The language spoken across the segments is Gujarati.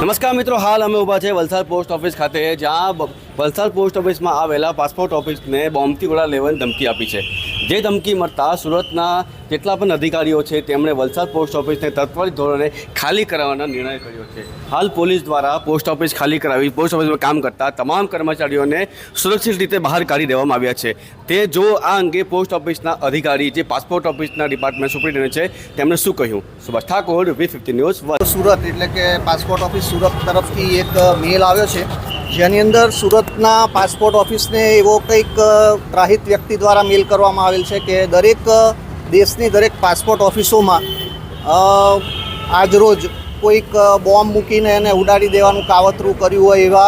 નમસ્કાર મિત્રો, હાલ અમે ઊભા છે વલસાડ પોસ્ટ ઓફિસ ખાતે, જ્યાં વલસાડ પોસ્ટ ઓફિસમાં આવેલા પાસપોર્ટ ઓફિસને બોમ્બથી ગોળા લેવાની ધમકી આપી છે. જે ધમકી મળતા સુરતના જેટલા પણ અધિકારીઓ છે તેમણે વલસાડ પોસ્ટ ઓફિસને તત્કાલિક ધોરણે ખાલી કરાવવાનો નિર્ણય કર્યો છે. હાલ પોલીસ દ્વારા પોસ્ટ ઓફિસ ખાલી કરાવી પોસ્ટ ઓફિસમાં કામ કરતા તમામ કર્મચારીઓને સુરક્ષિત રીતે બહાર કાઢી દેવામાં આવ્યા છે. તે જો આ અંગે પોસ્ટ ઓફિસના અધિકારી જે પાસપોર્ટ ઓફિસના ડિપાર્ટમેન્ટ સુપ્રિન્ટેન્ડન્ટ છે તેમણે શું કહ્યું? Subhash Thakor, V50 news, Surat. એટલે કે પાસપોર્ટ ઓફિસ સુરત તરફથી એક મેલ આવ્યો છે, જેની અંદર સુરતના પાસપોર્ટ ઓફિસને એવો કંઈક ત્રાહિત વ્યક્તિ દ્વારા મેલ કરવામાં આવેલ છે કે દરેક દેશની દરેક પાસપોર્ટ ઓફિસોમાં આજરોજ કોઈક બોમ્બ મૂકીને એને ઉડાડી દેવાનું કાવતરું કર્યું હોય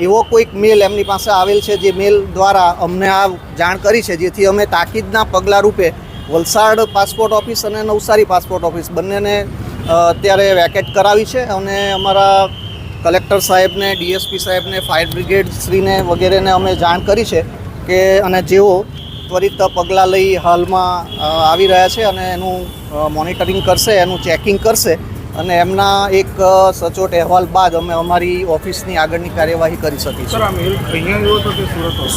એવો કોઈક મેલ એમની પાસે આવેલ છે. જે મેલ દ્વારા અમને આ જાણ કરી છે, જેથી અમે તાકીદના પગલાં રૂપે વલસાડ પાસપોર્ટ ઓફિસ અને નવસારી પાસપોર્ટ ઓફિસ બંનેને અત્યારે વેકેટ કરાવી છે. અને અમારા કલેક્ટર સાહેબને, DSP સાહેબને, ફાયર બ્રિગેડ શ્રીને વગેરેને અમે જાણ કરી છે કે અને જેઓ ત્વરિત પગલાં લઈ હાલમાં આવી રહ્યા છે અને એનું મોનિટરિંગ કરશે, એનું ચેકિંગ કરશે અને એમના એક સચોટ અહેવાલ બાદ અમે અમારી ઓફિસની આગળની કાર્યવાહી કરી શકીશું.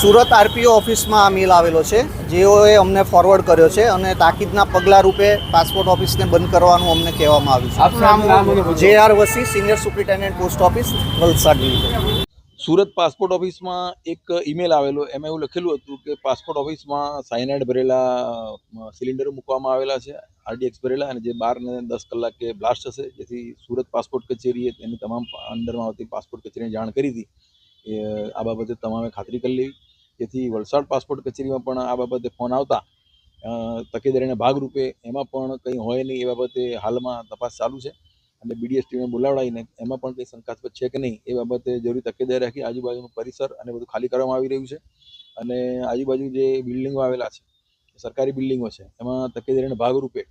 સુરત RPO ઓફિસમાં આ મેલ આવેલો છે, જેઓએ અમને ફોરવર્ડ કર્યો છે અને તાકીદના પગલાં રૂપે પાસપોર્ટ ઓફિસને બંધ કરવાનું અમને કહેવામાં આવ્યું છે. JR વસી, senior superintendent post office, Valsad. Surat passport ઓફિસમાં એક ઈમેલ આવેલો, એમાં એવું લખેલું હતું કે પાસપોર્ટ ઓફિસમાં સાયનાઇડ ભરેલા સિલિન્ડરો મૂકવામાં આવેલા છે, RDX ભરેલા, અને જે 12 ને 10 કલાકે બ્લાસ્ટ થશે. જેથી સુરત પાસપોર્ટ કચેરીએ તેની તમામ અંડરમાં આવતી પાસપોર્ટ કચેરીને જાણ કરી હતી. આ બાબતે તમામે ખાતરી કરી લેવી. જેથી વલસાડ પાસપોર્ટ કચેરીમાં પણ આ બાબતે ફોન આવતા તકેદારીના ભાગરૂપે એમાં પણ કંઈ હોય નહીં એ બાબતે હાલમાં તપાસ ચાલુ છે. અને BDS ટીમને બોલાવડાવીને એમાં પણ કંઈ શંકાસ્પદ છે કે નહીં એ બાબતે જરૂરી તકેદારી રાખી આજુબાજુનું પરિસર અને બધું ખાલી કરવામાં આવી રહ્યું છે. અને આજુબાજુ જે બિલ્ડિંગો આવેલા છે, સરકારી બિલ્ડિંગો છે, એમાં તકેદારીના ભાગરૂપે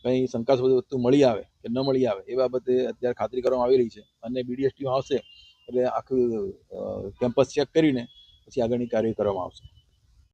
કંઈ શંકાસ્પદ વસ્તુ મળી આવે કે ન મળી આવે એ બાબતે અત્યારે ખાતરી કરવામાં આવી રહી છે. અને BDS ટીમ આવશે એટલે આખું કેમ્પસ ચેક કરીને પછી આગળની કાર્યવાહી કરવામાં આવશે.